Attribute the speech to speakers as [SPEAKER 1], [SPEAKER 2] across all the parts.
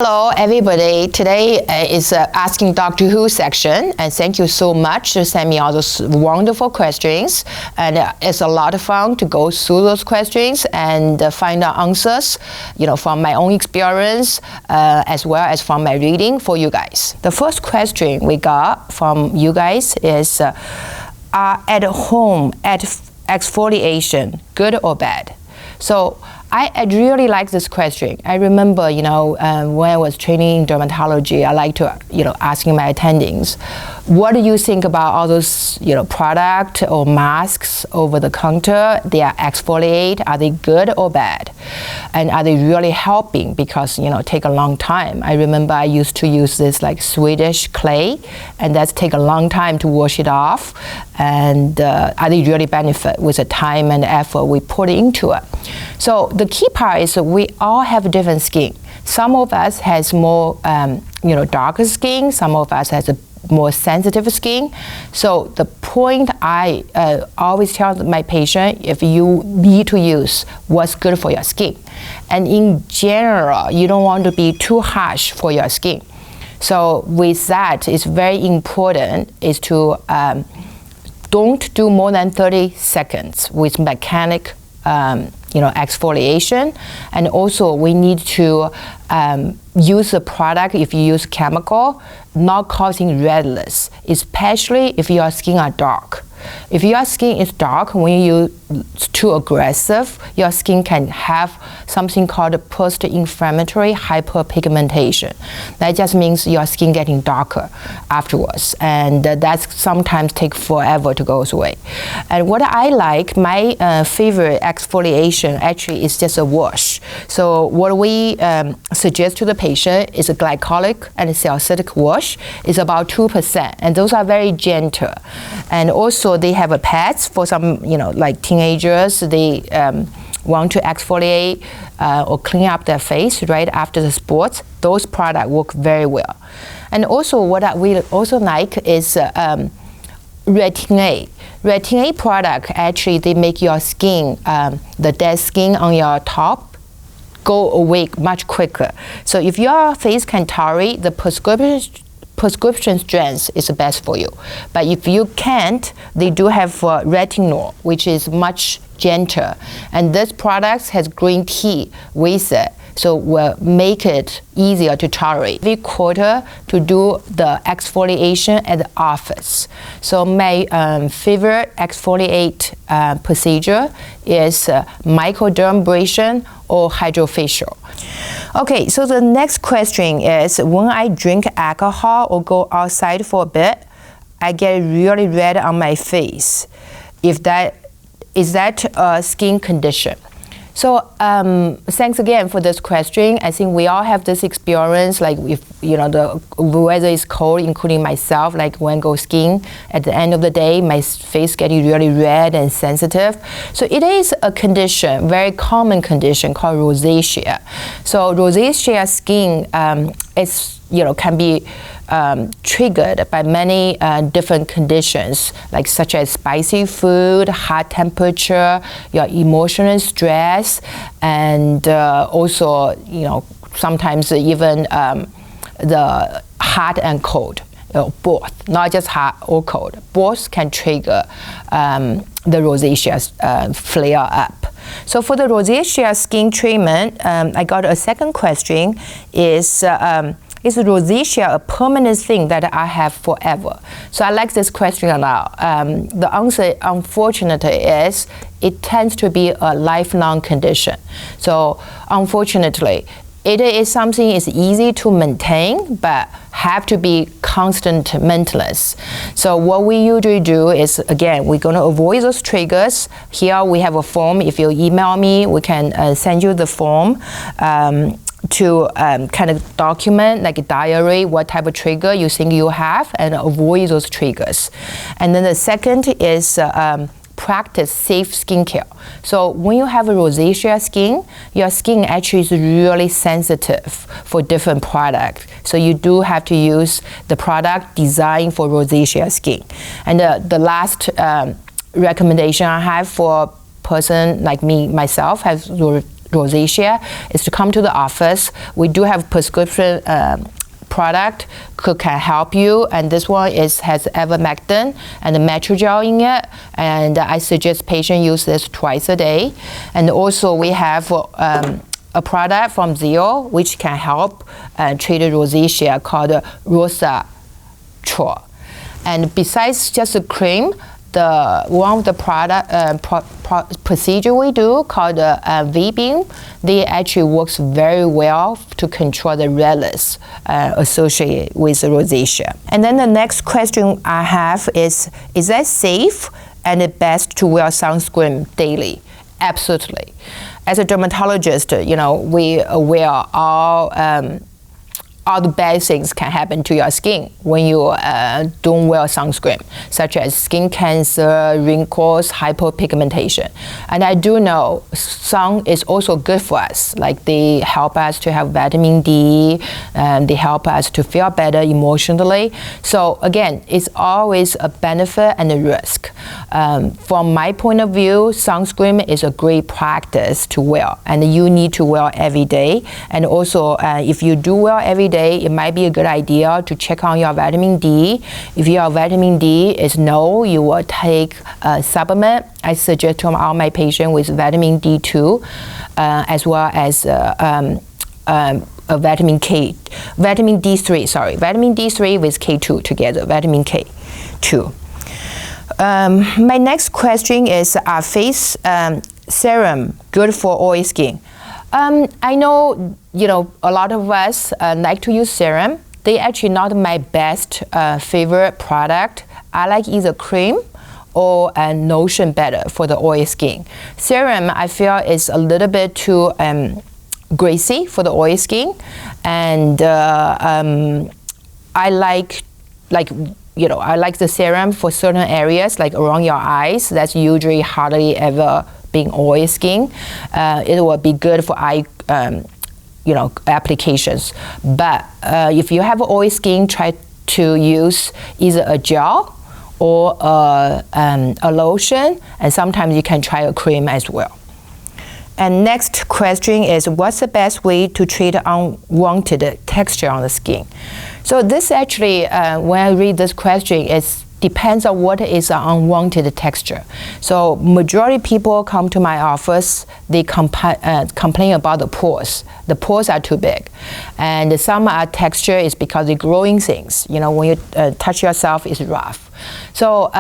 [SPEAKER 1] Hello everybody, today is Asking Doctor Who section, and thank you so much to send me all those wonderful questions, and it's a lot of fun to go through those questions and find out answers, from my own experience as well as from my reading for you guys. The first question we got from you guys is, at home exfoliation, good or bad? So I really like this question. I remember, when I was training in dermatology, I like to, asking my attendings, what do you think about all those, product or masks over the counter? They are exfoliate. Are they good or bad? And are they really helping? Because, take a long time. I remember I used to use this like Swedish clay, and that's take a long time to wash it off. And are they really benefit with the time and effort we put into it? So the key part is that we all have different skin. Some of us has more, darker skin. Some of us has a more sensitive skin. So the point I always tell my patient, if you need to use what's good for your skin. And in general, you don't want to be too harsh for your skin. So with that, it's very important is to don't do more than 30 seconds with mechanic exfoliation. And also we need to use the product, if you use chemical, not causing redness, especially if your skin are dark. If your skin is dark, when you use too aggressive, your skin can have something called post-inflammatory hyperpigmentation. That just means your skin getting darker afterwards, and that sometimes take forever to go away. And what I like, my favorite exfoliation actually is just a wash. So what we suggest to the patient is a glycolic and a salicylic wash. It's about 2%, and those are very gentle. And also they have a pads for some, like teenagers, they want to exfoliate or clean up their face right after the sports. Those products work very well. And also what we also like is Retin A. Retin A product, actually they make your skin, the dead skin on your top, go away much quicker. So if your face can tolerate the prescription strength is the best for you. But if you can't, they do have retinol, which is much gentler. And this product has green tea with it, so will make it easier to tolerate. Every quarter to do the exfoliation at the office. So my favorite exfoliate procedure is microdermabrasion or hydrofacial. Okay, so the next question is, when I drink alcohol or go outside for a bit, I get really red on my face. Is that a skin condition? So thanks again for this question. I think we all have this experience, like if the weather is cold, including myself, like when I go skiing, at the end of the day, my face getting really red and sensitive. So it is a condition, very common condition called rosacea. So rosacea skin can be triggered by many different conditions, like such as spicy food, hot temperature, your emotional stress, and also sometimes even the hot and cold. Both, not just hot or cold, both can trigger the rosacea flare up. So for the rosacea skin treatment, I got a second question is rosacea a permanent thing that I have forever? So I like this question a lot. The answer, unfortunately, is it tends to be a lifelong condition. So unfortunately, it is something is easy to maintain, but have to be constant maintenance. So what we usually do is, again, we're going to avoid those triggers. Here we have a form. If you email me, we can send you the form to kind of document, like a diary, what type of trigger you think you have, and avoid those triggers. And then the second is practice safe skincare. So when you have a rosacea skin, your skin actually is really sensitive for different products. So you do have to use the product designed for rosacea skin. And the last recommendation I have for person like me, myself, has rosacea is to come to the office. We do have prescription product can help you, and this one has ivermectin and metrogel in it, and I suggest patient use this twice a day. And also we have a product from Zio which can help treat rosacea called Rosacea. And besides just a cream, one of the procedure we do called V-beam, they actually works very well to control the redness associated with rosacea. And then the next question I have is that safe and best to wear sunscreen daily? Absolutely. As a dermatologist, we aware all the bad things can happen to your skin when you don't wear sunscreen, such as skin cancer, wrinkles, hyperpigmentation. And I do know sun is also good for us. Like they help us to have vitamin D, and they help us to feel better emotionally. So again, it's always a benefit and a risk. From my point of view, sunscreen is a great practice to wear, and you need to wear every day. And also, if you do wear every day, it might be a good idea to check on your vitamin D. If your vitamin D is low, you will take a supplement. I suggest to all my patients with vitamin D2, as well as a vitamin D3 with K2 together, vitamin K2. My next question is, are face serum good for oily skin? I know, a lot of us like to use serum. They actually not my best favorite product. I like either cream or a lotion better for the oily skin. Serum, I feel, is a little bit too greasy for the oily skin, and I like the serum for certain areas, like around your eyes. That's usually hardly ever being oily skin. It will be good for eye applications. But if you have oily skin, try to use either a gel or a lotion, and sometimes you can try a cream as well. And next question is, what's the best way to treat unwanted texture on the skin? So this actually, when I read this question, it depends on what is an unwanted texture. So majority people come to my office, they complain about the pores. The pores are too big. And some texture is because they're growing things. When you touch yourself, it's rough. So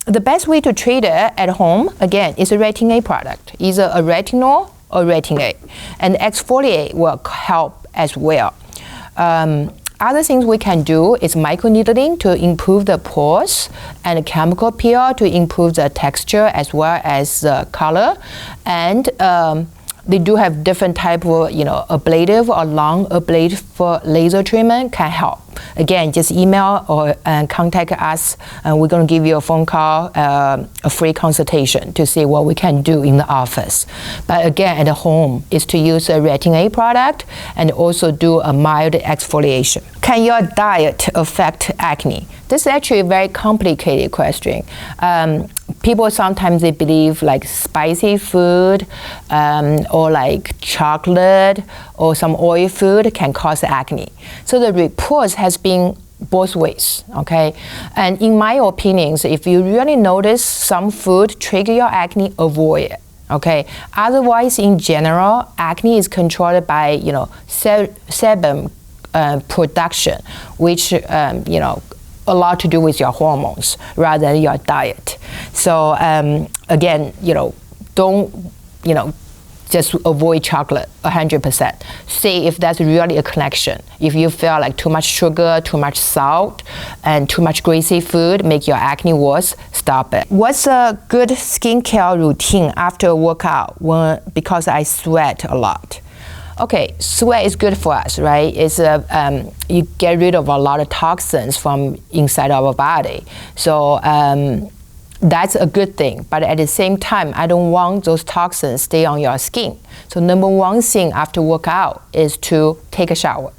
[SPEAKER 1] the best way to treat it at home, again, is a retin A product, either a retinol or retin A. And exfoliate will help as well. Other things we can do is microneedling to improve the pores, and chemical peel to improve the texture as well as the color. And they do have different type of, ablative or long ablative for laser treatment can help. Again, just email or contact us, and we're going to give you a phone call, a free consultation to see what we can do in the office. But again, at home is to use a retin A product and also do a mild exfoliation. Can your diet affect acne? This is actually a very complicated question. People sometimes they believe like spicy food or like chocolate or some oil food can cause acne. So the reports has been both ways, okay? And in my opinions, if you really notice some food trigger your acne, avoid it. Okay. Otherwise, in general, acne is controlled by sebum production, which a lot to do with your hormones rather than your diet. So again, don't just avoid chocolate 100%. See if that's really a connection. If you feel like too much sugar, too much salt, and too much greasy food make your acne worse, stop it. What's a good skincare routine after a workout because I sweat a lot? Okay, sweat is good for us, right? It's you get rid of a lot of toxins from inside our body. So that's a good thing. But at the same time, I don't want those toxins stay on your skin. So number one thing after workout is to take a shower.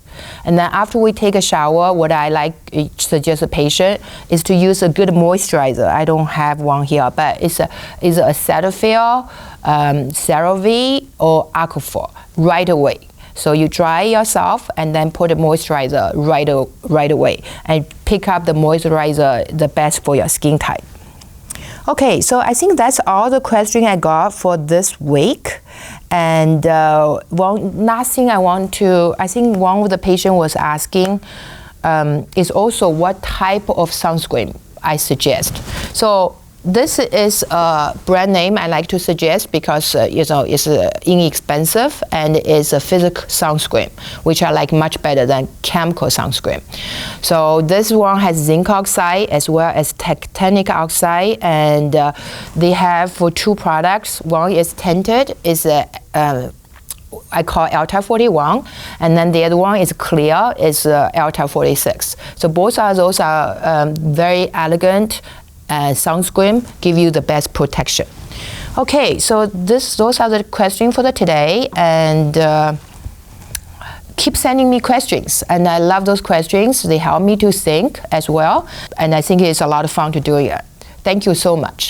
[SPEAKER 1] And then after we take a shower, what I suggest a patient is to use a good moisturizer. I don't have one here, but it's a Cetaphil, CeraVe, or Aquaphor right away. So you dry yourself and then put a moisturizer right away, and pick up the moisturizer the best for your skin type. Okay, so I think that's all the questions I got for this week. And last thing I think one of the patient was asking is also what type of sunscreen I suggest. So this is a brand name I like to suggest because it's inexpensive and it's a physical sunscreen, which I like much better than chemical sunscreen. So this one has zinc oxide as well as titanic oxide, and they have for two products. One is tinted, is I call Alta 41, and then the other one is clear, is Alta 46. So both of those are very elegant sunscreen, give you the best protection. Okay, so those are the questions for today, and keep sending me questions, and I love those questions. They help me to think as well, and I think it's a lot of fun to do it. Thank you so much.